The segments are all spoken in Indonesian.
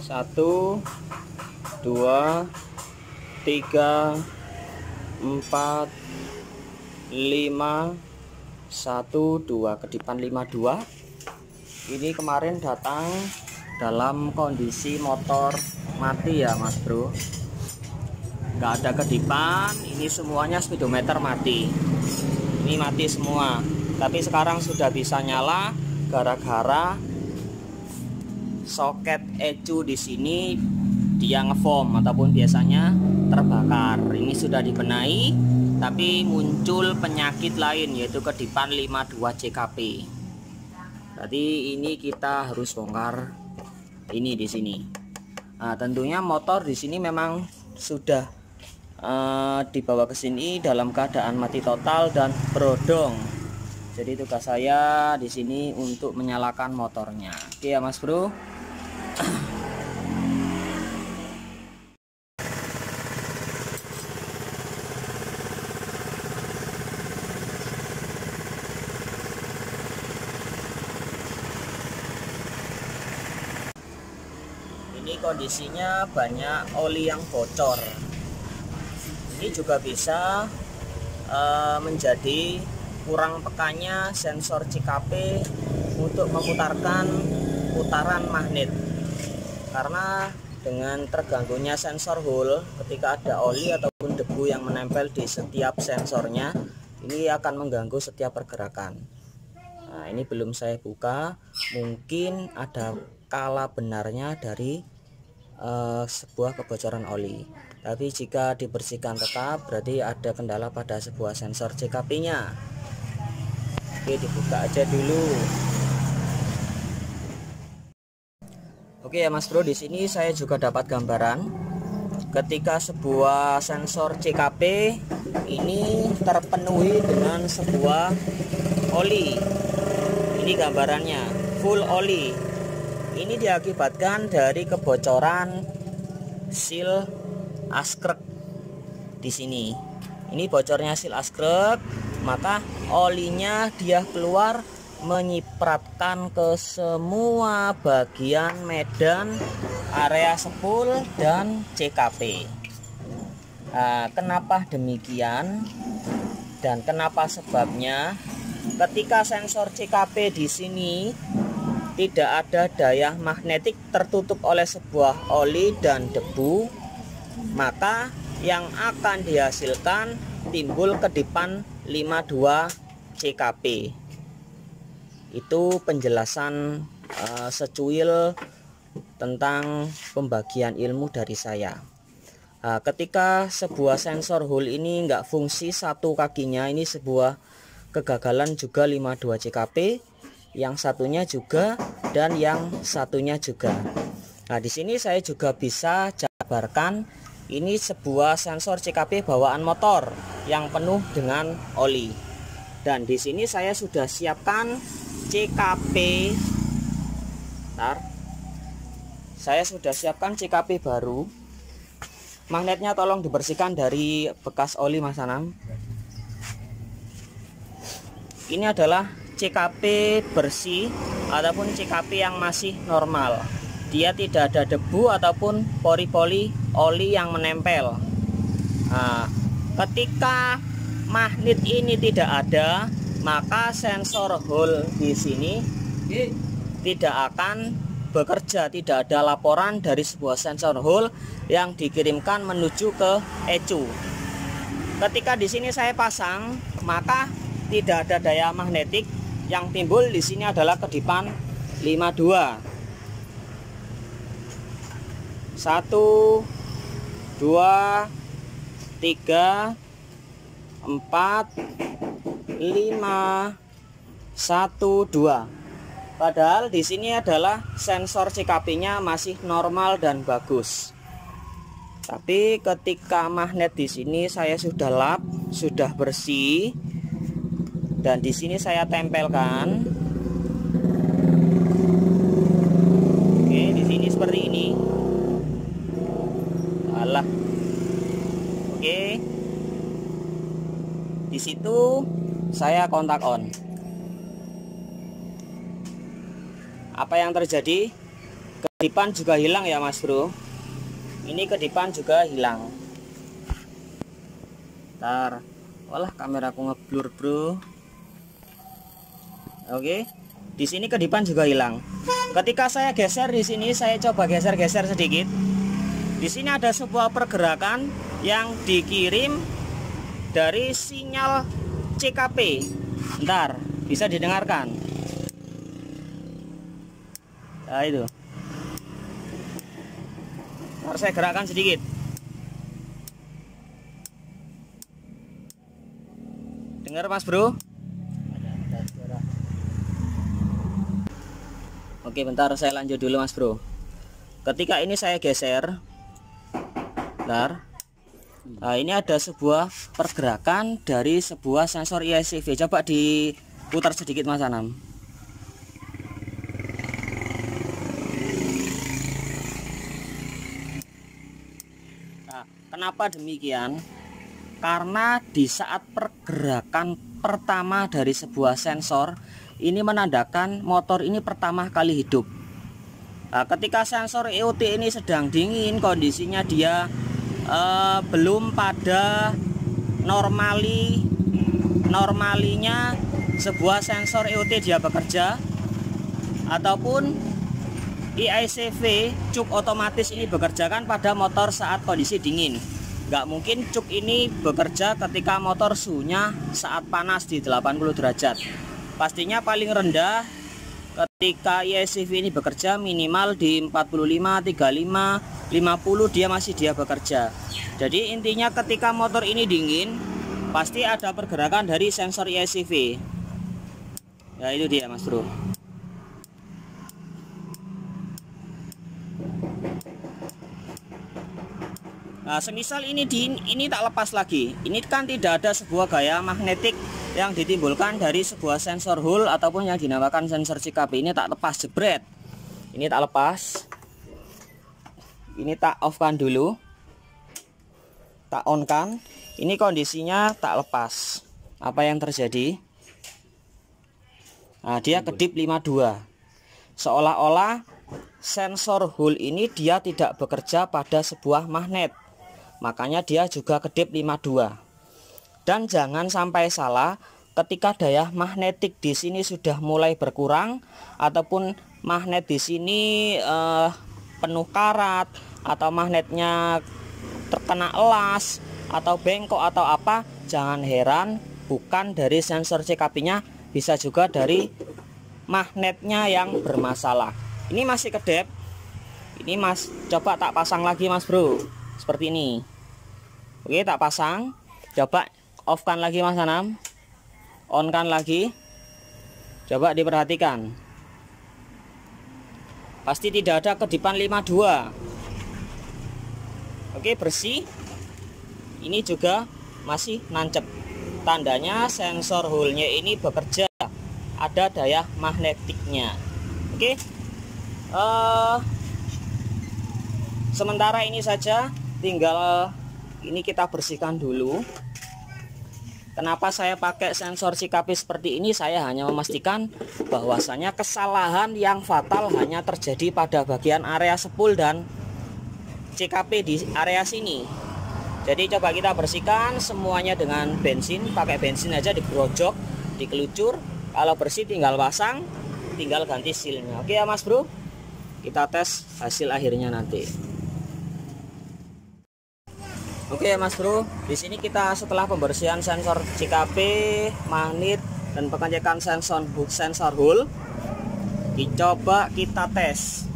1, 2, 3, 4, 5, 1, 2, kedipan 52. Ini kemarin datang dalam kondisi motor mati ya Mas Bro, nggak ada kedipan. Ini semuanya speedometer mati, ini mati semua. Tapi sekarang sudah bisa nyala gara-gara soket ECU di sini dia ngefoam ataupun biasanya terbakar. Ini sudah dibenahi, tapi muncul penyakit lain yaitu kedipan 52 CKP. Berarti ini kita harus bongkar ini di sini. Nah, tentunya motor di sini memang sudah dibawa ke sini dalam keadaan mati total dan berodong. Jadi tugas saya di sini untuk menyalakan motornya. Oke ya Mas Bro. Ini kondisinya banyak oli yang bocor. Ini juga bisa menjadi kurang pekannya sensor CKP untuk memutarkan putaran magnet. Karena dengan terganggunya sensor hole ketika ada oli ataupun debu yang menempel di setiap sensornya, ini akan mengganggu setiap pergerakan. Nah, ini belum saya buka, mungkin ada kala benarnya dari sebuah kebocoran oli. Tapi jika dibersihkan tetap berarti ada kendala pada sebuah sensor CKP nya. Oke, dibuka aja dulu. Oke ya Mas Bro, di sini saya juga dapat gambaran ketika sebuah sensor CKP ini terpenuhi dengan sebuah oli. Ini gambarannya full oli. Ini diakibatkan dari kebocoran seal askrek di sini. Ini bocornya seal askrek, maka olinya dia keluar menyipratkan ke semua bagian medan, area spool dan CKP. Nah, kenapa demikian dan kenapa sebabnya? Ketika sensor CKP di sini tidak ada daya magnetik, tertutup oleh sebuah oli dan debu, maka yang akan dihasilkan timbul kedipan 52 CKP. Itu penjelasan secuil tentang pembagian ilmu dari saya. Nah, ketika sebuah sensor hole ini nggak fungsi satu kakinya, ini sebuah kegagalan juga 52 CKP. Yang satunya juga dan yang satunya juga. Nah, di sini saya juga bisa jabarkan ini sebuah sensor CKP bawaan motor yang penuh dengan oli. Dan di sini saya sudah siapkan CKP. Bentar. Saya sudah siapkan CKP baru. Magnetnya tolong dibersihkan dari bekas oli Mas Anam. Ini adalah CKP bersih ataupun CKP yang masih normal. Dia tidak ada debu ataupun pori-pori oli yang menempel. Nah, ketika magnet ini tidak ada, maka sensor hole di sini tidak akan bekerja. Tidak ada laporan dari sebuah sensor hole yang dikirimkan menuju ke ECU. Ketika di sini saya pasang, maka tidak ada daya magnetik. Yang timbul di sini adalah kedipan 52. 1, 2, 3, 4, 5, 1, 2. Padahal di sini adalah sensor CKP-nya masih normal dan bagus. Tapi ketika magnet di sini saya sudah lap, sudah bersih. Dan di sini saya tempelkan. Oke, di sini seperti ini. Alah. Oke. Di situ saya kontak on. Apa yang terjadi? kedipan juga hilang ya Mas Bro. Ini kedipan juga hilang. Ntar, walah kameraku ngeblur bro. Oke, di sini kedipan juga hilang. Ketika saya geser di sini, saya coba geser-geser sedikit. Di sini ada sebuah pergerakan yang dikirim dari sinyal CKP. Ntar, bisa didengarkan. Nah itu. Ntar saya gerakkan sedikit. Dengar Mas Bro? Oke, bentar saya lanjut dulu Mas Bro. Ketika ini saya geser, bentar. Nah, ini ada sebuah pergerakan dari sebuah sensor ISCV. Coba diputar sedikit Mas Anam. Nah, kenapa demikian? Karena di saat pergerakan pertama dari sebuah sensor ini menandakan motor ini pertama kali hidup. Nah, ketika sensor EOT ini sedang dingin, kondisinya dia belum pada normalinya sebuah sensor EOT dia bekerja, ataupun IICV cuk otomatis ini bekerja kan pada motor saat kondisi dingin. Nggak mungkin cuk ini bekerja ketika motor suhunya saat panas di 80 derajat. Pastinya paling rendah ketika IICV ini bekerja minimal di 45, 35, 50 dia bekerja. Jadi intinya ketika motor ini dingin pasti ada pergerakan dari sensor IICV. Ya itu dia Mas Bro. Nah, semisal ini tak lepas lagi. Ini kan tidak ada sebuah gaya magnetik yang ditimbulkan dari sebuah sensor hole ataupun yang dinamakan sensor CKP. Ini tak lepas, jebret. Ini tak lepas. Ini tak off kan dulu. Tak on kan. Ini kondisinya tak lepas. Apa yang terjadi? Nah, dia kedip 52. Seolah-olah sensor hole ini dia tidak bekerja pada sebuah magnet. Makanya dia juga kedip 52. Dan jangan sampai salah, ketika daya magnetik di sini sudah mulai berkurang ataupun magnet di sini penuh karat atau magnetnya terkena elas atau bengkok atau apa, jangan heran bukan dari sensor CKP-nya, bisa juga dari magnetnya yang bermasalah. Ini masih kedip. Ini Mas, coba tak pasang lagi Mas Bro. Seperti ini. Oke, tak pasang. Coba off kan lagi Mas Anam. On kan lagi. Coba diperhatikan. Pasti tidak ada kedipan 52. Oke, bersih. Ini juga masih nancep. Tandanya sensor hole-nya ini bekerja. Ada daya magnetiknya. Oke. Sementara ini saja, tinggal ini kita bersihkan dulu. Kenapa saya pakai sensor CKP seperti ini? Saya hanya memastikan bahwasanya kesalahan yang fatal hanya terjadi pada bagian area spool dan CKP di area sini. Jadi coba kita bersihkan semuanya dengan bensin. Pakai bensin aja, digerojok, dikelucur. Kalau bersih tinggal pasang, tinggal ganti sealnya. Oke ya Mas Bro, kita tes hasil akhirnya nanti. Oke ya Mas Bro, di sini kita setelah pembersihan sensor CKP, magnet dan pengecekan sensor hole, dicoba kita tes.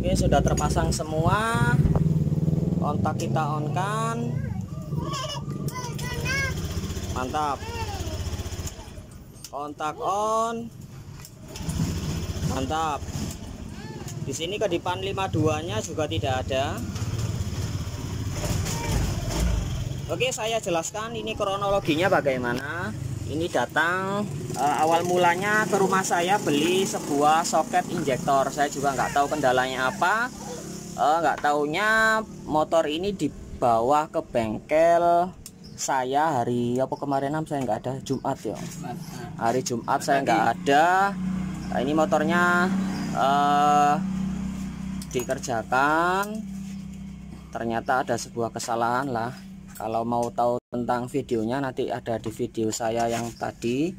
Oke, sudah terpasang semua. Kontak kita on kan. Mantap. Kontak on. Mantap. Di sini kedipan 52-nya juga tidak ada. Oke, saya jelaskan ini kronologinya bagaimana. Ini datang awal mulanya ke rumah saya beli sebuah soket injektor. Saya juga nggak tahu kendalanya apa. Nggak taunya motor ini dibawa ke bengkel saya hari apa kemarin, saya nggak ada, Jumat ya. Hari Jumat saya nggak ada. Nah, ini motornya dikerjakan, ternyata ada sebuah kesalahan lah. Kalau mau tahu tentang videonya nanti ada di video saya yang tadi,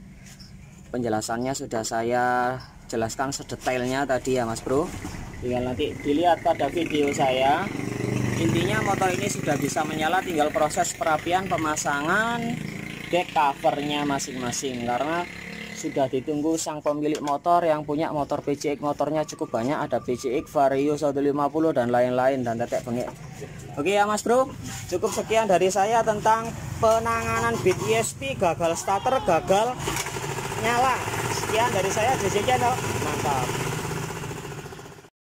penjelasannya sudah saya jelaskan sedetailnya tadi ya Mas Bro. Tinggal nanti dilihat pada video saya. Intinya motor ini sudah bisa menyala, tinggal proses perapian pemasangan back covernya masing-masing, karena sudah ditunggu sang pemilik motor yang punya motor PCX. Motornya cukup banyak, ada PCX, Vario 150 dan lain-lain, dan tetek bengek. Oke ya Mas Bro, cukup sekian dari saya tentang penanganan Beat ESP gagal starter, gagal nyala. Sekian dari saya, JJ Channel, mantap.